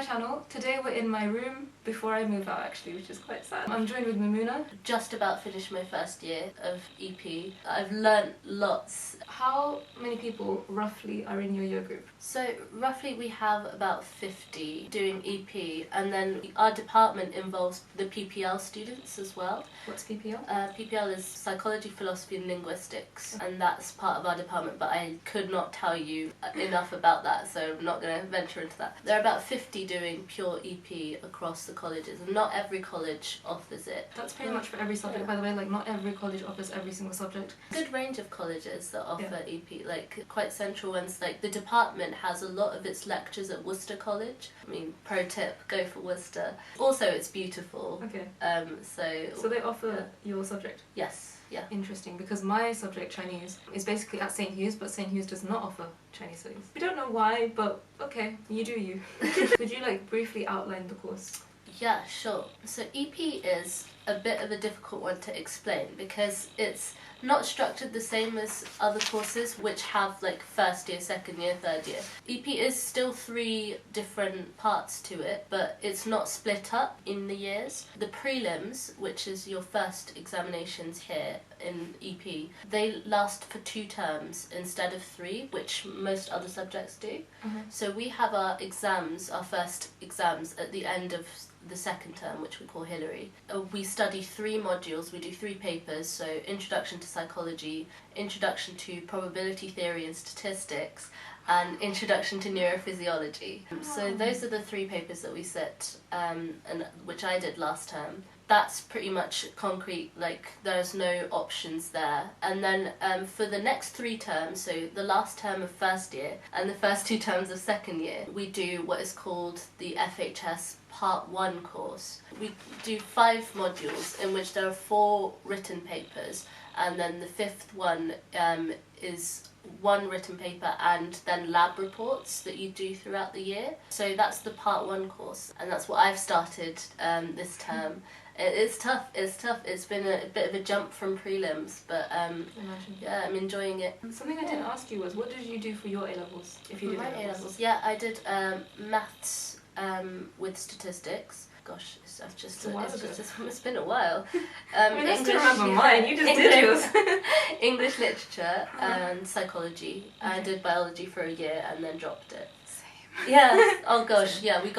my channel. Today we're in my room before I move out actually, which is quite sad. I'm joined with Memoona. Just about finished my first year of EP. I've learnt lots. How many people roughly are in your year group? So roughly we have about 50 doing EP, and then our department involves the PPL students as well. What's PPL? PPL is Psychology, Philosophy and Linguistics, and that's part of our department, but I could not tell you enough about that, so I'm not going to venture into that. There are about 50 doing pure EP across the colleges, and not every college offers it. That's pretty much for every subject, by the way, like not every college offers every single subject. Good range of colleges that offer EP, like quite central ones. Like the department has a lot of its lectures at Worcester College. I mean, pro tip, go for Worcester. Also, it's beautiful. Okay. So they offer your subject? Yes. Yeah. Interesting, because my subject, Chinese, is basically at St. Hugh's, but St. Hugh's does not offer Chinese studies. We don't know why, but okay, you do you. Could you like briefly outline the course? Yeah, sure. So EP is a bit of a difficult one to explain because it's not structured the same as other courses which have like first year, second year, third year. EP is still 3 different parts to it, but it's not split up in the years. The prelims, which is your first examinations here in EP, they last for 2 terms instead of 3, which most other subjects do. So we have our exams, our first exams, at the end of the second term, which we call Hillary. We study 3 modules, we do 3 papers, so Introduction to Psychology, Introduction to Probability Theory and Statistics, and Introduction to Neurophysiology. So those are the 3 papers that we sit, and which I did last term. That's pretty much concrete, like there's no options there. And then for the next 3 terms, so the last term of first year and the first 2 terms of second year, we do what is called the FHS Part 1 course. We do 5 modules in which there are 4 written papers, and then the 5th one is 1 written paper and then lab reports that you do throughout the year. So that's the Part 1 course, and that's what I've started this term. It's tough, it's been a bit of a jump from prelims, but yeah, I'm enjoying it. Something I didn't ask you was, what did you do for your A-levels, if you did My A-levels? Yeah, I did maths with statistics. Gosh, it's been a while. I mean, I still remember mine, you just did yours. English literature and psychology. I did biology for a year and then dropped it. Yeah. Oh gosh. Yeah. We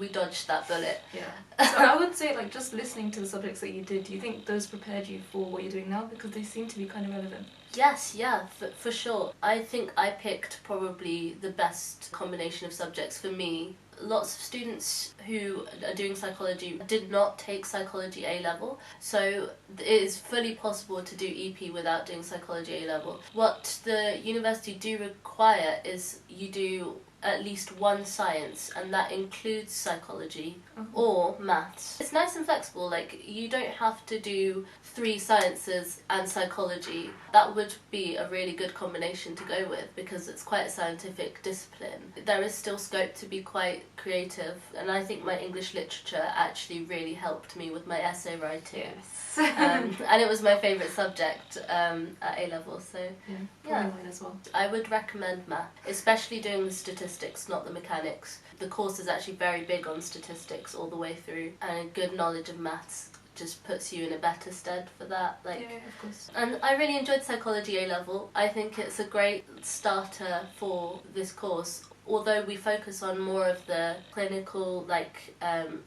dodged that bullet. Yeah. So I would say, like, just listening to the subjects that you did, do you think those prepared you for what you're doing now? Because they seem to be kind of relevant. Yes. Yeah. For sure. I think I picked probably the best combination of subjects for me. Lots of students who are doing psychology did not take psychology A-level, so it is fully possible to do EP without doing psychology A-level. What the university do require is you do at least 1 science, and that includes psychology or maths. It's nice and flexible, like you don't have to do 3 sciences and psychology. That would be a really good combination to go with because it's quite a scientific discipline. There is still scope to be quite creative, and I think my English literature actually really helped me with my essay writing. Yes. And it was my favourite subject at A-level, so yeah. Mine as well. I would recommend math, especially doing the statistics, not the mechanics. The course is actually very big on statistics all the way through, and a good knowledge of maths just puts you in a better stead for that. Like, yeah, of course. And I really enjoyed psychology A-level. I think it's a great starter for this course. Although we focus on more of the clinical, like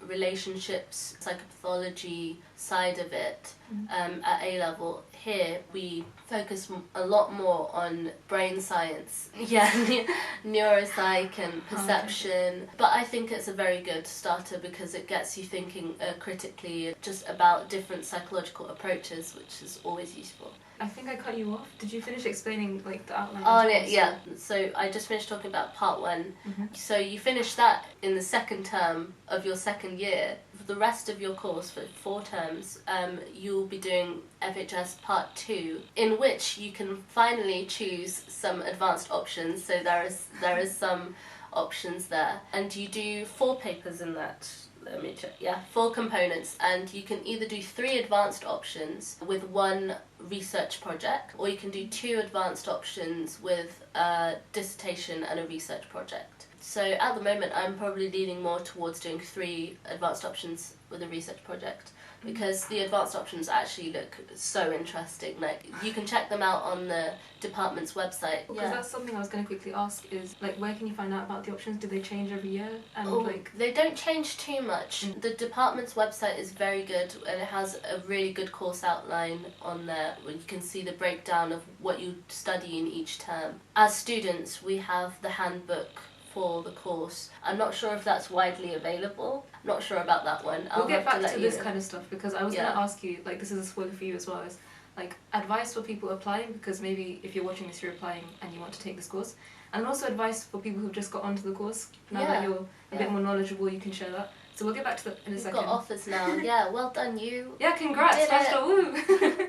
relationships, psychopathology side of it at A-level, here we focus a lot more on brain science, neuropsych and perception. But I think it's a very good starter because it gets you thinking critically just about different psychological approaches, which is always useful. I think I cut you off. Did you finish explaining like the outline? Oh yeah. So I just finished talking about Part 1. So you finish that in the second term of your second year. For the rest of your course, for 4 terms, you'll be doing FHS Part 2, in which you can finally choose some advanced options. So there is some options there, and you do 4 papers in that. Let me check. Yeah, 4 components, and you can either do 3 advanced options with 1 research project, or you can do 2 advanced options with a dissertation and a research project. So at the moment, I'm probably leaning more towards doing 3 advanced options with a research project, because the advanced options actually look so interesting. Like, you can check them out on the department's website. Because that's something I was going to quickly ask is, like, where can you find out about the options? Do they change every year? And they don't change too much. The department's website is very good, and it has a really good course outline on there where you can see the breakdown of what you study in each term. As students, we have the handbook for the course. I'm not sure if that's widely available. I'm not sure about that one. We'll get back to this kind of stuff, because I was going to ask you, like, this is a spoiler for you as well, is like advice for people applying, because maybe if you're watching this you're applying and you want to take this course, and also advice for people who've just got onto the course. Now that you're a bit more knowledgeable, you can share that. So we'll get back to that in a second. You've got offers now. Yeah, well done you. Yeah, congrats, faster, woo!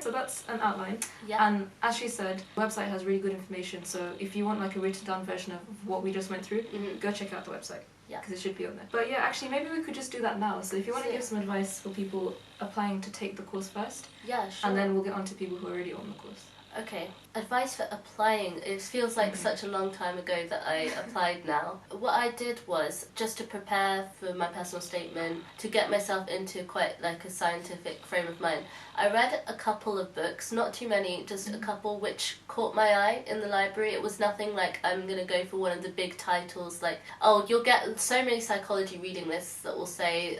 So that's an outline. Yeah. And as she said, the website has really good information, so if you want like a written down version of what we just went through, go check out the website. Yeah. Because it should be on there. But yeah, actually maybe we could just do that now. So if you want to give some advice for people applying to take the course first. Yeah, sure. And then we'll get on to people who are already on the course. Okay, advice for applying. It feels like such a long time ago that I applied now. What I did was, just to prepare for my personal statement, to get myself into quite like a scientific frame of mind, I read a couple of books, not too many, just a couple which caught my eye in the library. It was nothing like I'm going to go for one of the big titles, like, oh, you'll get so many psychology reading lists that will say,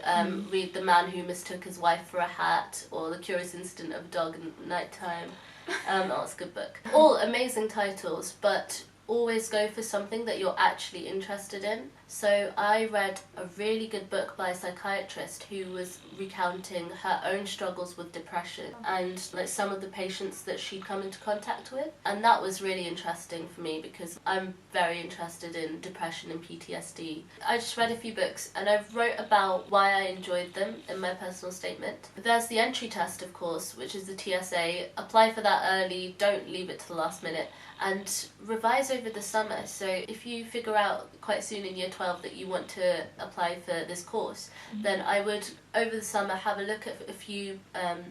read The Man Who Mistook His Wife for a Hat, or The Curious Incident of a Dog at Nighttime. That's a good book. All amazing titles, but always go for something that you're actually interested in. So I read a really good book by a psychiatrist who was recounting her own struggles with depression and like some of the patients that she'd come into contact with, and that was really interesting for me because I'm very interested in depression and PTSD. I just read a few books and I wrote about why I enjoyed them in my personal statement. There's the entry test, of course, which is the TSA. Apply for that early, don't leave it to the last minute, and revise over the summer. So if you figure out quite soon in year 12 that you want to apply for this course, then I would, over the summer, have a look at a few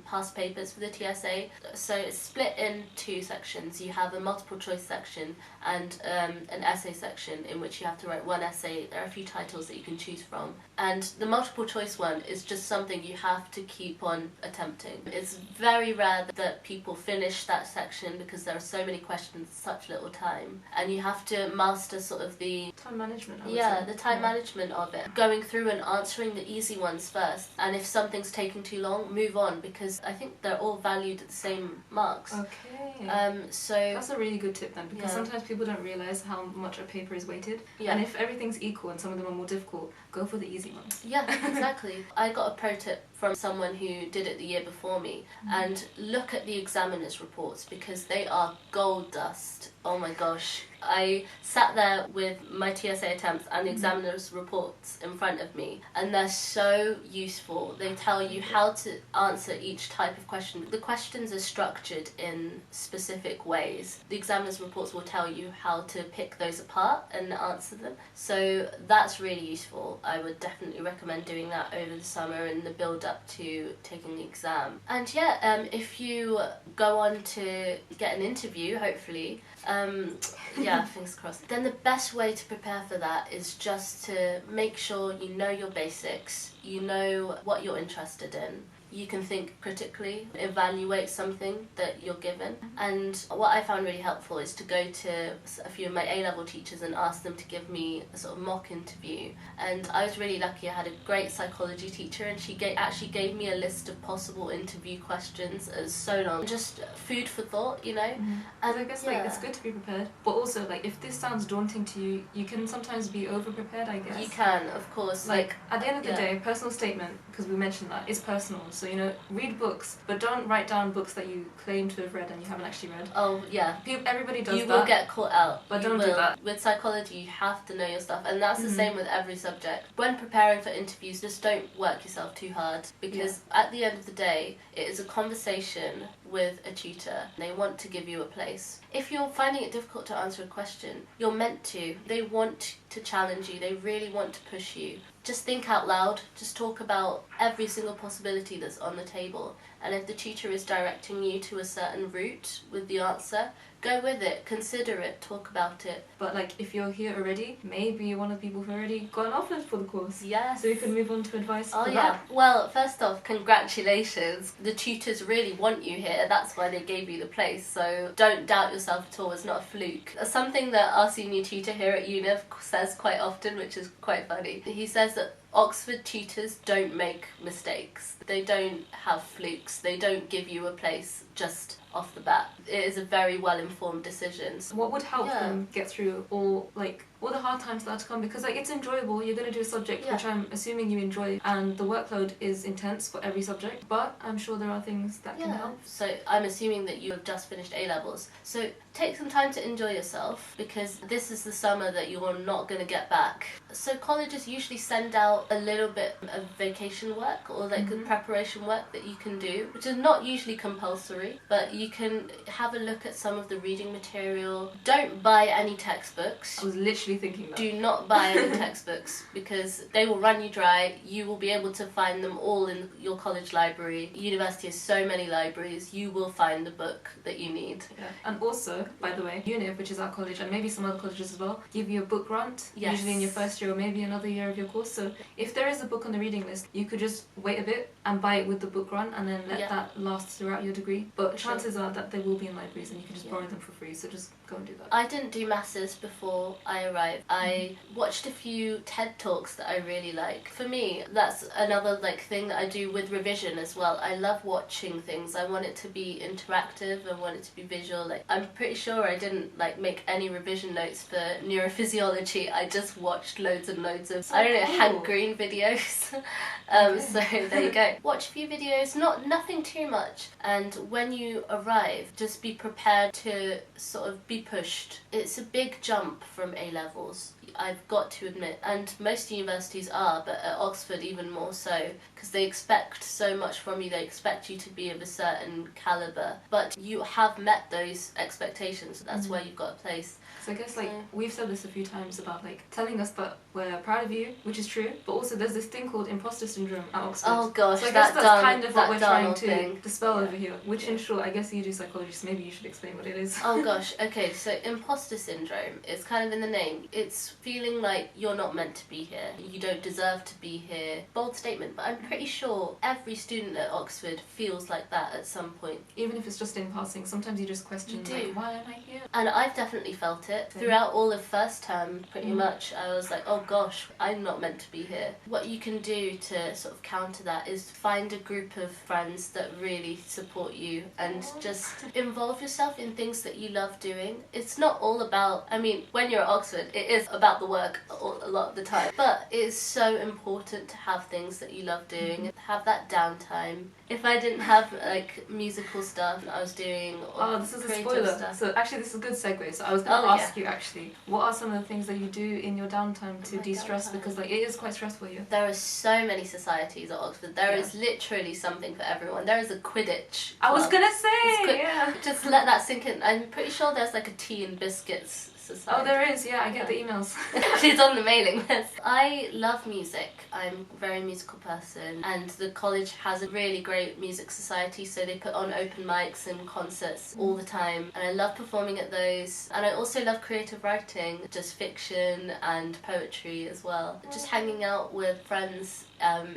past papers for the TSA. So it's split in 2 sections. You have a multiple choice section and an essay section in which you have to write one essay. There are a few titles that you can choose from. And the multiple choice one is just something you have to keep on attempting. It's very rare that people finish that section because there are so many questions, such little time. And you have to master sort of the time management, I would say. The time management of it. Going through and answering the easy ones first. And if something's taking too long, move on, because I think they're all valued at the same marks. Okay. So that's a really good tip then, because sometimes people don't realise how much a paper is weighted. And if everything's equal and some of them are more difficult, go for the easy ones. Yeah, exactly. I got a pro tip from someone who did it the year before me, and look at the examiner's reports because they are gold dust. Oh my gosh. I sat there with my TSA attempts and the examiner's reports in front of me, and they're so useful. They tell you how to answer each type of question. The questions are structured in specific ways. The examiner's reports will tell you how to pick those apart and answer them. So that's really useful. I would definitely recommend doing that over the summer and the build up to taking the exam. And if you go on to get an interview, hopefully, fingers crossed, then the best way to prepare for that is just to make sure you know your basics, you know what you're interested in. You can think critically, evaluate something that you're given. And what I found really helpful is to go to a few of my A-level teachers and ask them to give me a sort of mock interview. And I was really lucky. I had a great psychology teacher, and she actually gave me a list of possible interview questions. It was so long. Just food for thought, you know? And I guess it's good to be prepared. But also, if this sounds daunting to you, you can sometimes be over-prepared, I guess. You can, of course. At the end of the day, personal statement, because we mentioned that, is personal. So, read books, but don't write down books that you claim to have read and you haven't actually read. Oh, yeah. Everybody does that. You will get caught out. But don't do that. With psychology, you have to know your stuff, and that's the same with every subject. When preparing for interviews, just don't work yourself too hard, because at the end of the day, it is a conversation with a tutor. They want to give you a place. If you're finding it difficult to answer a question, you're meant to. They want to challenge you. They really want to push you. Just think out loud. Just talk about every single possibility that's on the table, and if the tutor is directing you to a certain route with the answer, go with it, consider it, talk about it. But like, if you're here already, maybe you're one of the people who already got an offer for the course. Yes. So you can move on to advice Oh for yeah. that. Well, first off, congratulations. The tutors really want you here. That's why they gave you the place. So don't doubt yourself at all. It's not a fluke. Something that our senior tutor here at Univ says quite often, which is quite funny. He says that Oxford tutors don't make mistakes. They don't have flukes. They don't give you a place just off the bat. It is a very well-informed decision. What would help them get through all the hard times that are to come? Because like, it's enjoyable. You're going to do a subject which I'm assuming you enjoy, and the workload is intense for every subject, but I'm sure there are things that can help. So I'm assuming that you have just finished A-levels. So take some time to enjoy yourself, because this is the summer that you're not going to get back. So colleges usually send out a little bit of vacation work or like preparation work that you can do, which is not usually compulsory, but you can have a look at some of the reading material. Don't buy any textbooks. I was literally thinking that. Do not buy any textbooks, because they will run you dry. You will be able to find them all in your college library. University has so many libraries. You will find the book that you need. Yeah. And also, by the way, Univ, which is our college, and maybe some other colleges as well, give you a book grant, usually in your first year or maybe another year of your course. So if there is a book on the reading list, you could just wait a bit and buy it with the book grant and then let that last throughout your degree. But chances are that they will be in libraries and you can just borrow them for free, so just go and do that. I didn't do masses before I arrived. I watched a few TED Talks that I really like. For me, that's another thing that I do with revision as well. I love watching things. I want it to be interactive. I want it to be visual. I'm pretty sure I didn't make any revision notes for neurophysiology. I just watched loads and loads of Hank Green videos. So there you go. Watch a few videos, nothing too much. And when you arrive, just be prepared to sort of be pushed. It's a big jump from A-levels, I've got to admit, and most universities are, but at Oxford even more so, because they expect so much from you. They expect you to be of a certain calibre, but you have met those expectations. That's where you've got a place. So I guess we've said this a few times about telling us that we're proud of you, which is true, but also there's this thing called impostor syndrome at Oxford. Oh gosh, so I guess that's kind of what we're trying to thing. Dispel over here, which in short, I guess you do psychology, so maybe you should explain what it is. Oh gosh, okay, so imposter syndrome is kind of in the name. It's feeling like you're not meant to be here, you don't deserve to be here. Bold statement, but I'm pretty sure every student at Oxford feels like that at some point. Even if it's just in passing, sometimes you just question, why am I here? And I've definitely felt it. Throughout all of first term, pretty much, I was like, oh gosh, I'm not meant to be here. What you can do to sort of counter that is find a group of friends that really support you and just involve yourself in things that you love doing. It's not all about, when you're at Oxford, it is about the work a lot of the time, but it's so important to have things that you love doing, have that downtime. If I didn't have musical stuff I was doing, or this is a creative spoiler. stuff. So actually this is a good segue. So I was going to ask you actually, what are some of the things that you do in your downtime to de-stress? Because it is quite stressful here. There are so many societies at Oxford. There is literally something for everyone. There is a Quidditch club. I was going to say, Just let that sink in. I'm pretty sure there's a tea and biscuits society. Oh, there is, I get the emails. She's on the mailing list. I love music. I'm a very musical person, and the college has a really great music society, so they put on open mics and concerts all the time, and I love performing at those. And I also love creative writing, just fiction and poetry as well. Just hanging out with friends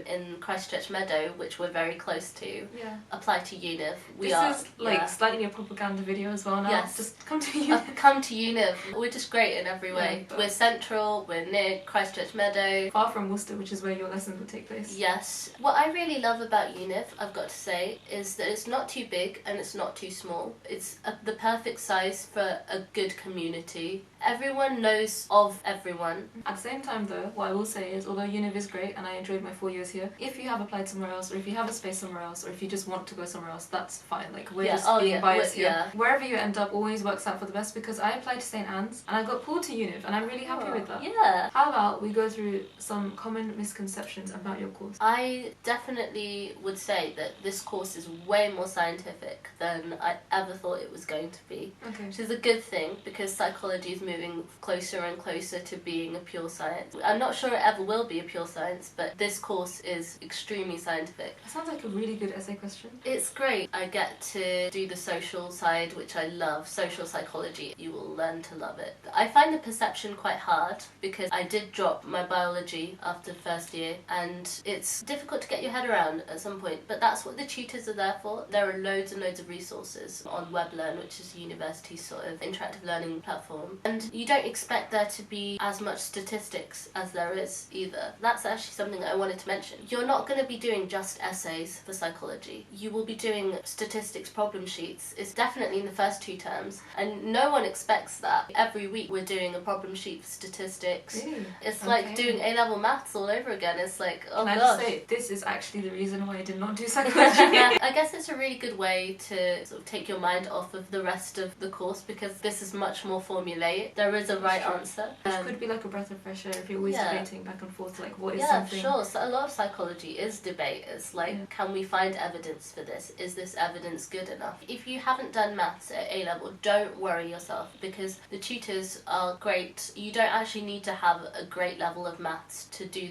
in Christchurch Meadow, which we're very close to. Apply to Univ. This is slightly a propaganda video as well now. Yes. Just come to Univ. Come to Univ. We're just great in every way. We're central, we're near Christchurch Meadow. Far from Worcester, which is where your lessons would take place. Yes. What I really love about Univ, I've got to say, is that it's not too big and it's not too small. It's the perfect size for a good community. Everyone knows of everyone. At the same time though, what I will say is, although Univ is great and I enjoyed my 4 years here, if you have applied somewhere else, or if you have a space somewhere else, or if you just want to go somewhere else, that's fine. We're just being biased here. Wherever you end up always works out for the best, because I applied to St. Anne once, and I got pulled to Univ, and I'm really happy with that. Yeah. How about we go through some common misconceptions about your course? I definitely would say that this course is way more scientific than I ever thought it was going to be. Okay. Which is a good thing, because psychology is moving closer and closer to being a pure science. I'm not sure it ever will be a pure science, but this course is extremely scientific. That sounds like a really good essay question. It's great. I get to do the social side, which I love. Social psychology. You will learn to love it. I find the perception quite hard because I did drop my biology after first year, and it's difficult to get your head around at some point, but that's what the tutors are there for. There are loads and loads of resources on WebLearn, which is the university's sort of interactive learning platform, and you don't expect there to be as much statistics as there is either. That's actually something I wanted to mention. You're not going to be doing just essays for psychology. You will be doing statistics problem sheets. It's definitely in the first 2 terms, and no one expects that. Every week we're doing a problem sheet for statistics. Really? It's like doing A-level maths all over again. It's like, oh gosh. Can I just say, this is actually the reason why I did not do psychology. I guess it's a really good way to sort of take your mind off of the rest of the course, because this is much more formulaic. There is a right answer. Which could be like a breath of fresh air if you're always debating back and forth, like what is something. Yeah, sure. So a lot of psychology is debate. It's like, can we find evidence for this? Is this evidence good enough? If you haven't done maths at A-level, don't worry yourself, because the tutors are great. You don't actually need to have a great level of maths to do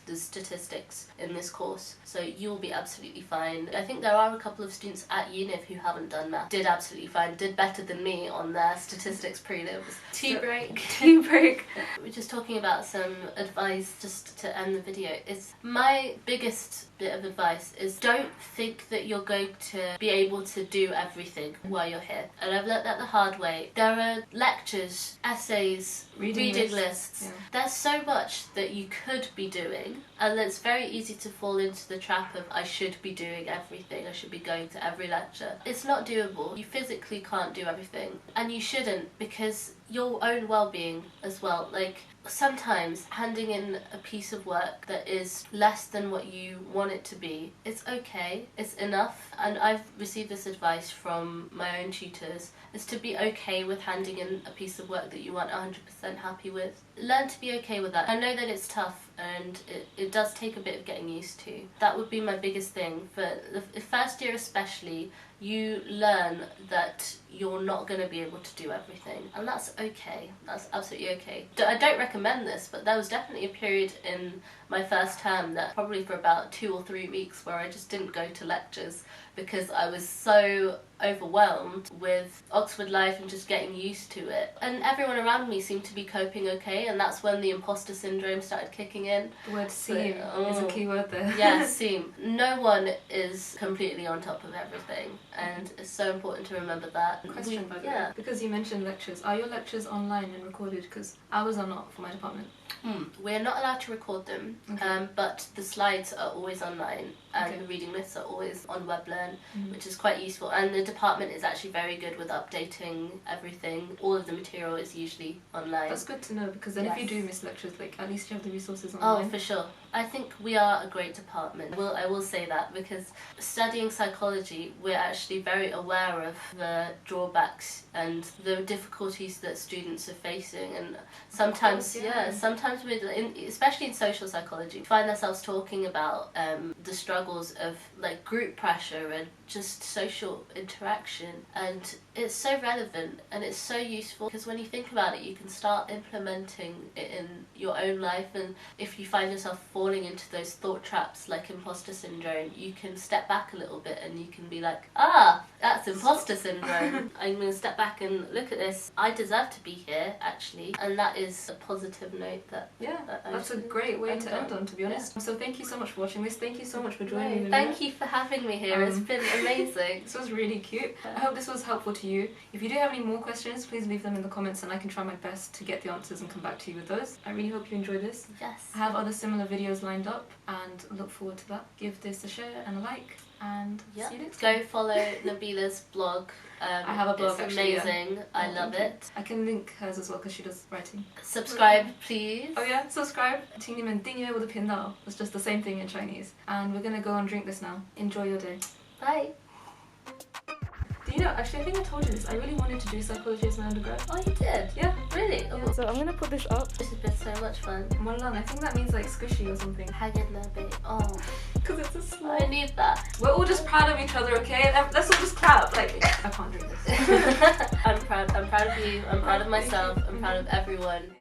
the statistics in this course, so you'll be absolutely fine. I think there are a couple of students at Univ who haven't done maths, did absolutely fine, did better than me on their statistics prelims. Tea break. We're just talking about some advice just to end the video. It's my biggest bit of advice is don't think that you're going to be able to do everything while you're here. And I've learnt that the hard way. There are lectures, essays, reading lists. Yeah. There's so much that you could be doing, and it's very easy to fall into the trap of I should be doing everything, I should be going to every lecture. It's not doable. You physically can't do everything, and you shouldn't, because your own well-being as well. Like, sometimes handing in a piece of work that is less than what you want it to be, it's okay, it's enough. And I've received this advice from my own tutors, is to be okay with handing in a piece of work that you aren't 100% happy with. Learn to be okay with that. I know that it's tough, and it does take a bit of getting used to. That would be my biggest thing. For the first year especially, you learn that you're not going to be able to do everything, and that's okay. That's absolutely okay. I don't recommend this, but there was definitely a period in my first term that probably for about 2 or 3 weeks where I just didn't go to lectures because I was so overwhelmed with Oxford life and just getting used to it. And everyone around me seemed to be coping okay, and that's when the impostor syndrome started kicking in. The word seem is a key word there. Yeah, seem. No one is completely on top of everything, and it's so important to remember that. Question, by the way, because you mentioned lectures, are your lectures online and recorded? Because ours are not for my department. We're not allowed to record them, but the slides are always online, and the reading lists are always on WebLearn, which is quite useful. And the department is actually very good with updating everything. All of the material is usually online. That's good to know, because then if you do miss lectures, like, at least you have the resources online. Oh, for sure. I think we are a great department. I will say that, because studying psychology, we're actually very aware of the drawbacks and the difficulties that students are facing, and sometimes, sometimes especially in social psychology, we find ourselves talking about the struggles of like group pressure and just social interaction, and it's so relevant and it's so useful, because when you think about it, you can start implementing it in your own life. And if you find yourself falling into those thought traps like imposter syndrome, you can step back a little bit and you can be like, that's imposter syndrome. I'm going to step back and look at this. I deserve to be here, actually. And that is a positive note that's a great way to end on, to be honest. So thank you so much for watching this. Thank you so much for joining me. Thank you for having me here. It's been amazing. This was really cute. I hope this was helpful to you. If you do have any more questions, please leave them in the comments, and I can try my best to get the answers and come back to you with those. I really hope you enjoyed this. Yes. I have other similar videos lined up, and look forward to that. Give this a share and a like, and see you next time. Go follow Nabeela's blog. I have a blog, it's actually. Amazing. I love it. I can link hers as well, because she does writing. Subscribe, please. Oh yeah, subscribe. 请你们订阅我的频道. It's just the same thing in Chinese. And we're gonna go and drink this now. Enjoy your day. Bye. Do you You know, actually, I think I told you this. I really wanted to do psychology as my undergrad. Oh, you did? Yeah. Really? Yeah. So I'm gonna put this up. This has been so much fun. Malang, I think that means like squishy or something. Hang in there, babe. Oh. Because it's a small. I need that. We're all just proud of each other, okay? Let's all just clap. Like, I can't do this. I'm proud of you. I'm proud of myself. I'm proud of everyone.